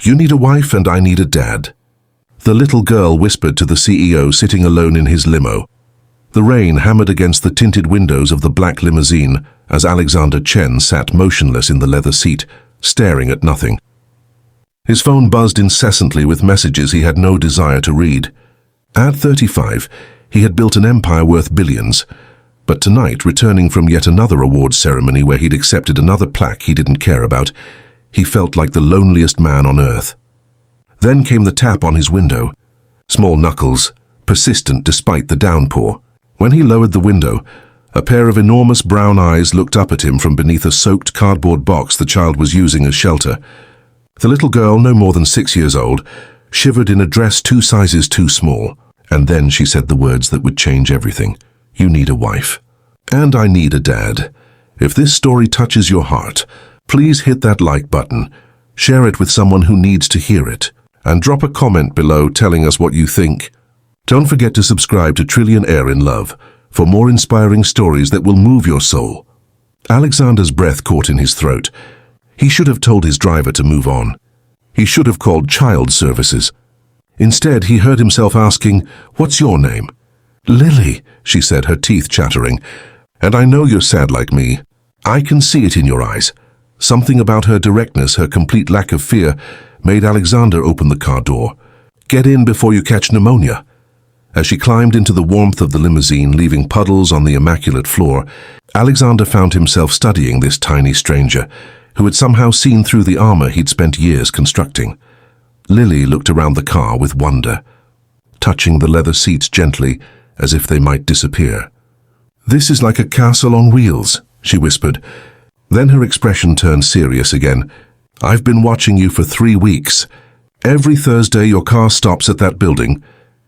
You need a wife and I need a dad." The little girl whispered to the CEO sitting alone in his limo. The rain hammered against the tinted windows of the black limousine as Alexander Chen sat motionless in the leather seat, staring at nothing. His phone buzzed incessantly with messages he had no desire to read. At 35, he had built an empire worth billions, but tonight, returning from yet another awards ceremony where he'd accepted another plaque he didn't care about, he felt like the loneliest man on earth. Then came the tap on his window. Small knuckles, persistent despite the downpour. When he lowered the window, a pair of enormous brown eyes looked up at him from beneath a soaked cardboard box the child was using as shelter. The little girl, no more than 6 years old, shivered in a dress 2 sizes too small, and then she said the words that would change everything. "You need a wife. And I need a dad. If this story touches your heart, please hit that like button, share it with someone who needs to hear it, and drop a comment below telling us what you think. Don't forget to subscribe to Trillionaire in Love for more inspiring stories that will move your soul." Alexander's breath caught in his throat. He should have told his driver to move on. He should have called child services. Instead, he heard himself asking, "What's your name?" "Lily," she said, her teeth chattering. "And I know you're sad like me. I can see it in your eyes." Something about her directness, her complete lack of fear, made Alexander open the car door. "Get in before you catch pneumonia." As she climbed into the warmth of the limousine, leaving puddles on the immaculate floor, Alexander found himself studying this tiny stranger, who had somehow seen through the armor he'd spent years constructing. Lily looked around the car with wonder, touching the leather seats gently, as if they might disappear. "This is like a castle on wheels," she whispered. Then her expression turned serious again. "I've been watching you for 3 weeks. Every Thursday your car stops at that building,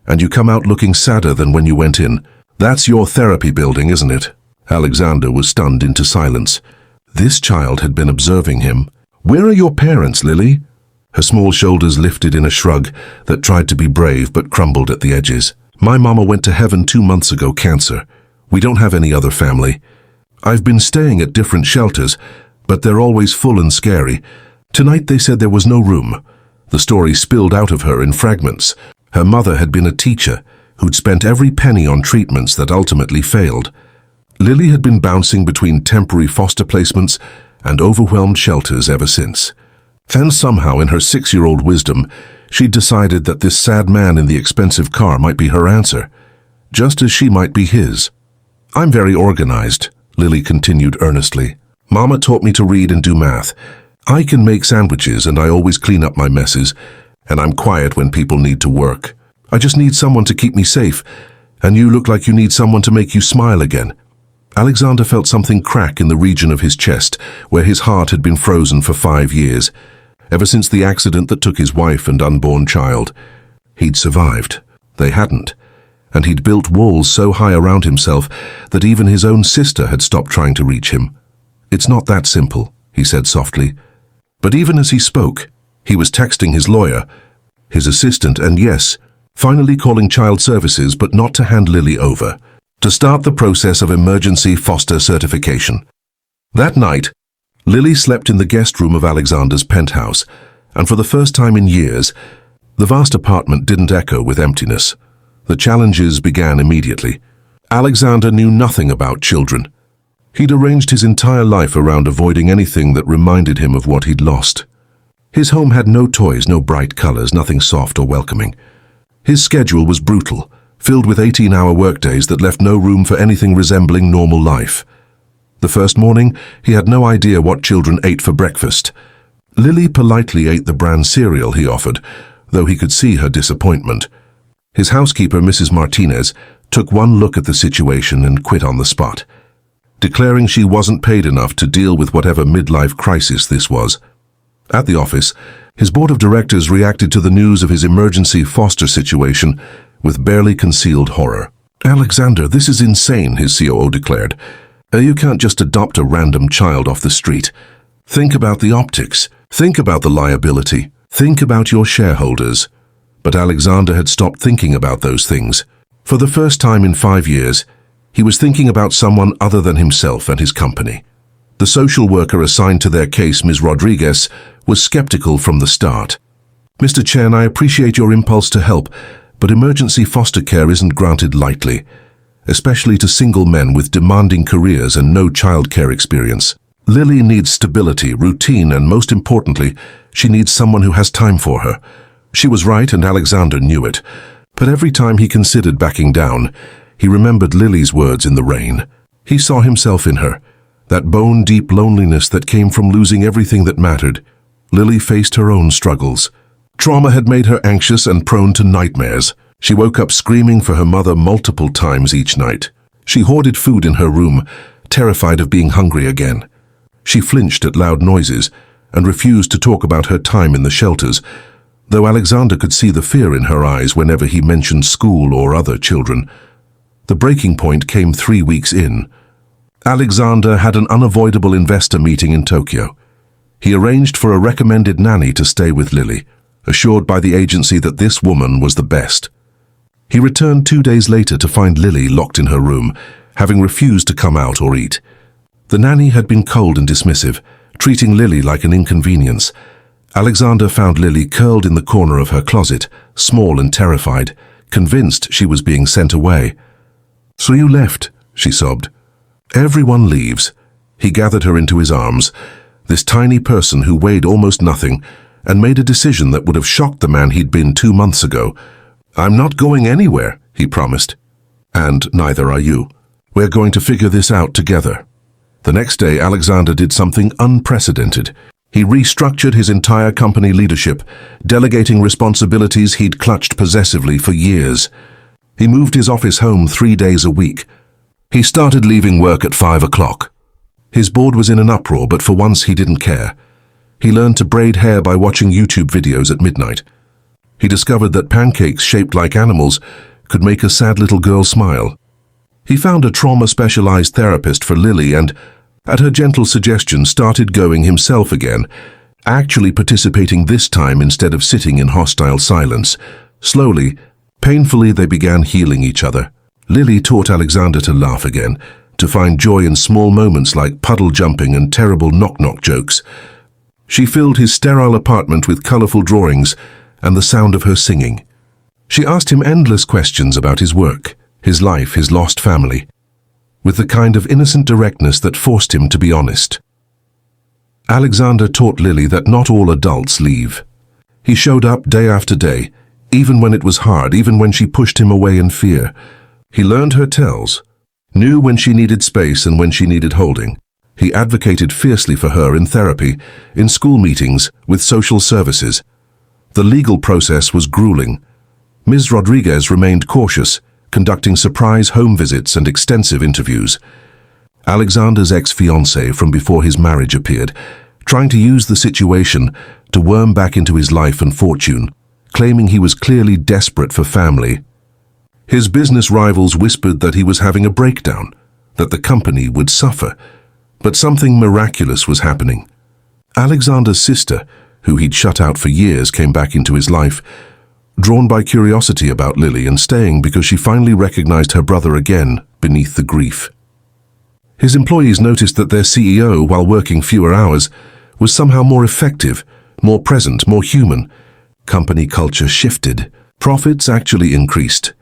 and you come out looking sadder than when you went in. That's your therapy building, isn't it?" Alexander was stunned into silence. This child had been observing him. "Where are your parents, Lily?" Her small shoulders lifted in a shrug that tried to be brave but crumbled at the edges. "My mama went to heaven 2 months ago, cancer. We don't have any other family. I've been staying at different shelters, but they're always full and scary. Tonight they said there was no room." The story spilled out of her in fragments. Her mother had been a teacher who'd spent every penny on treatments that ultimately failed. Lily had been bouncing between temporary foster placements and overwhelmed shelters ever since. Then somehow, in her 6-year-old wisdom, she'd decided that this sad man in the expensive car might be her answer, just as she might be his. "I'm very organized," Lily continued earnestly. "Mama taught me to read and do math. I can make sandwiches and I always clean up my messes, and I'm quiet when people need to work. I just need someone to keep me safe, and you look like you need someone to make you smile again." Alexander felt something crack in the region of his chest, where his heart had been frozen for 5 years, ever since the accident that took his wife and unborn child. He'd survived. They hadn't. And he'd built walls so high around himself that even his own sister had stopped trying to reach him. "It's not that simple," he said softly. But even as he spoke, he was texting his lawyer, his assistant, and yes, finally calling child services, but not to hand Lily over, to start the process of emergency foster certification. That night, Lily slept in the guest room of Alexander's penthouse, and for the first time in years, the vast apartment didn't echo with emptiness. The challenges began immediately. Alexander knew nothing about children. He'd arranged his entire life around avoiding anything that reminded him of what he'd lost. His home had no toys, no bright colors, nothing soft or welcoming. His schedule was brutal, filled with 18-hour workdays that left no room for anything resembling normal life. The first morning, he had no idea what children ate for breakfast. Lily politely ate the bran cereal he offered, though he could see her disappointment. His housekeeper, Mrs. Martinez, took one look at the situation and quit on the spot, declaring she wasn't paid enough to deal with whatever midlife crisis this was. At the office, his board of directors reacted to the news of his emergency foster situation with barely concealed horror. "Alexander, this is insane," his COO declared. "You can't just adopt a random child off the street. Think about the optics. Think about the liability. Think about your shareholders." But Alexander had stopped thinking about those things. For the first time in 5 years, he was thinking about someone other than himself and his company. The social worker assigned to their case, Ms. Rodriguez, was skeptical from the start. Mr. Chen, I appreciate your impulse to help, but emergency foster care isn't granted lightly, especially to single men with demanding careers and no childcare experience. Lily needs stability, routine, and most importantly, she needs someone who has time for her. She was right, and Alexander knew it. But every time he considered backing down, he remembered Lily's words in the rain. He saw himself in her, that bone-deep loneliness that came from losing everything that mattered. Lily faced her own struggles. Trauma had made her anxious and prone to nightmares. She woke up screaming for her mother multiple times each night. She hoarded food in her room, terrified of being hungry again. She flinched at loud noises and refused to talk about her time in the shelters, though Alexander could see the fear in her eyes whenever he mentioned school or other children. The breaking point came 3 weeks in. Alexander had an unavoidable investor meeting in Tokyo. He arranged for a recommended nanny to stay with Lily, assured by the agency that this woman was the best. He returned 2 days later to find Lily locked in her room, having refused to come out or eat. The nanny had been cold and dismissive, treating Lily like an inconvenience. Alexander found Lily curled in the corner of her closet, small and terrified, convinced she was being sent away. "So you left," she sobbed. "Everyone leaves." He gathered her into his arms, this tiny person who weighed almost nothing, and made a decision that would have shocked the man he'd been 2 months ago. "I'm not going anywhere," he promised. "And neither are you. We're going to figure this out together." The next day, Alexander did something unprecedented. He restructured his entire company leadership, delegating responsibilities he'd clutched possessively for years. He moved his office home 3 days a week. He started leaving work at 5 o'clock. His board was in an uproar, but for once he didn't care. He learned to braid hair by watching YouTube videos at midnight. He discovered that pancakes shaped like animals could make a sad little girl smile. He found a trauma-specialized therapist for Lily and, at her gentle suggestion, started going himself again, actually participating this time instead of sitting in hostile silence. Slowly, painfully, they began healing each other. Lily taught Alexander to laugh again, to find joy in small moments like puddle jumping and terrible knock-knock jokes. She filled his sterile apartment with colorful drawings and the sound of her singing. She asked him endless questions about his work, his life, his lost family, with the kind of innocent directness that forced him to be honest. Alexander taught Lily that not all adults leave. He showed up day after day, even when it was hard, even when she pushed him away in fear. He learned her tells, knew when she needed space and when she needed holding. He advocated fiercely for her in therapy, in school meetings, with social services. The legal process was grueling. Ms. Rodriguez remained cautious, conducting surprise home visits and extensive interviews. Alexander's ex-fiancée from before his marriage appeared, trying to use the situation to worm back into his life and fortune, claiming he was clearly desperate for family. His business rivals whispered that he was having a breakdown, that the company would suffer, but something miraculous was happening. Alexander's sister, who he'd shut out for years, came back into his life, drawn by curiosity about Lily and staying because she finally recognized her brother again beneath the grief. His employees noticed that their CEO, while working fewer hours, was somehow more effective, more present, more human. Company culture shifted. Profits actually increased.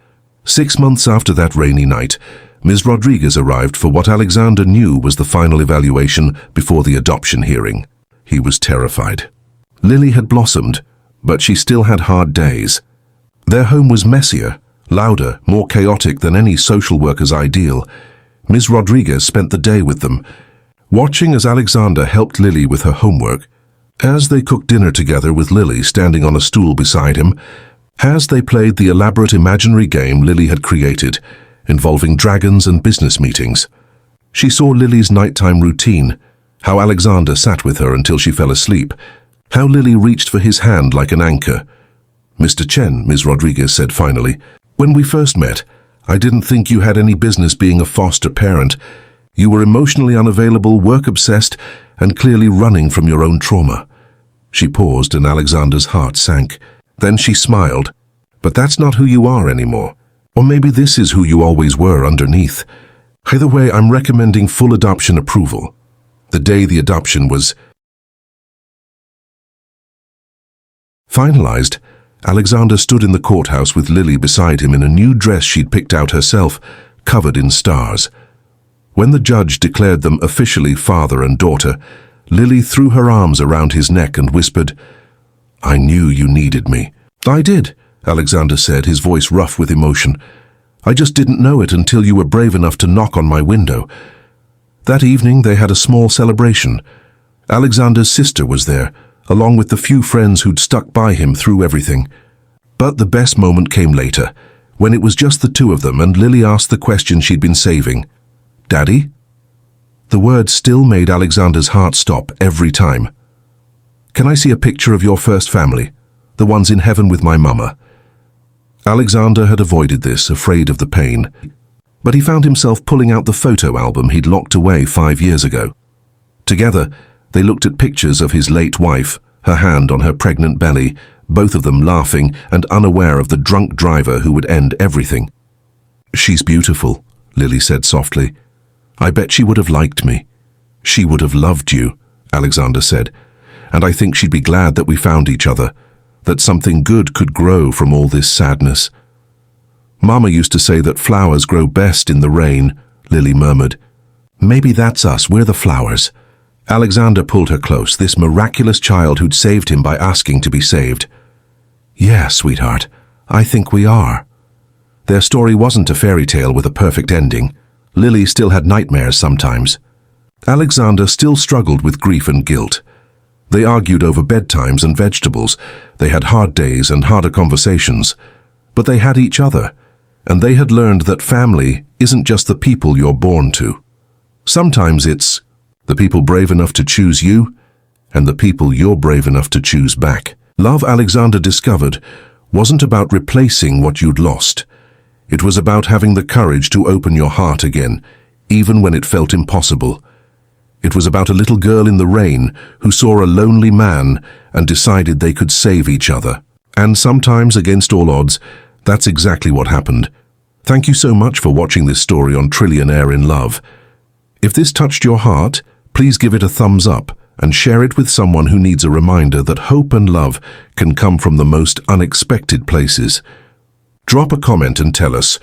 6 months after that rainy night, Ms. Rodriguez arrived for what Alexander knew was the final evaluation before the adoption hearing. He was terrified. Lily had blossomed, but she still had hard days. Their home was messier, louder, more chaotic than any social worker's ideal. Ms. Rodriguez spent the day with them, watching as Alexander helped Lily with her homework, as they cooked dinner together with Lily standing on a stool beside him, as they played the elaborate imaginary game Lily had created, involving dragons and business meetings. She saw Lily's nighttime routine, how Alexander sat with her until she fell asleep, how Lily reached for his hand like an anchor. "Mr. Chen," Ms. Rodriguez said finally, "when we first met, I didn't think you had any business being a foster parent. You were emotionally unavailable, work-obsessed, and clearly running from your own trauma." She paused and Alexander's heart sank. Then she smiled. "But that's not who you are anymore. Or maybe this is who you always were underneath. Either way, I'm recommending full adoption approval." The day the adoption was Finalized, Alexander stood in the courthouse with Lily beside him in a new dress she'd picked out herself, covered in stars. When the judge declared them officially father and daughter, Lily threw her arms around his neck and whispered, "I knew you needed me." "I did," Alexander said, his voice rough with emotion. "I just didn't know it until you were brave enough to knock on my window." That evening they had a small celebration. Alexander's sister was there, along with the few friends who'd stuck by him through everything. But the best moment came later, when it was just the two of them and Lily asked the question she'd been saving. "Daddy?" The word still made Alexander's heart stop every time. "Can I see a picture of your first family, the ones in heaven with my mama?" Alexander had avoided this, afraid of the pain, but he found himself pulling out the photo album he'd locked away 5 years ago. Together, they looked at pictures of his late wife, her hand on her pregnant belly, both of them laughing and unaware of the drunk driver who would end everything. "She's beautiful," Lily said softly. "I bet she would have liked me." "She would have loved you," Alexander said, "and I think she'd be glad that we found each other, that something good could grow from all this sadness." "Mama used to say that flowers grow best in the rain," Lily murmured. "Maybe that's us, we're the flowers." Alexander pulled her close, this miraculous child who'd saved him by asking to be saved. "Yeah, sweetheart, I think we are." Their story wasn't a fairy tale with a perfect ending. Lily still had nightmares sometimes. Alexander still struggled with grief and guilt. They argued over bedtimes and vegetables. They had hard days and harder conversations. But they had each other, and they had learned that family isn't just the people you're born to. Sometimes it's the people brave enough to choose you, and the people you're brave enough to choose back. Love, Alexander discovered, wasn't about replacing what you'd lost. It was about having the courage to open your heart again, even when it felt impossible. It was about a little girl in the rain who saw a lonely man and decided they could save each other. And sometimes, against all odds, that's exactly what happened. Thank you so much for watching this story on Trillionaire in Love. If this touched your heart, please give it a thumbs up and share it with someone who needs a reminder that hope and love can come from the most unexpected places. Drop a comment and tell us,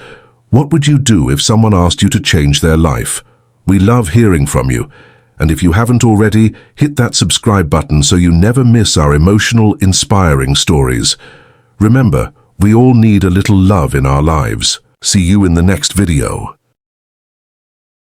what would you do if someone asked you to change their life? We love hearing from you. And if you haven't already, hit that subscribe button so you never miss our emotional, inspiring stories. Remember, we all need a little love in our lives. See you in the next video.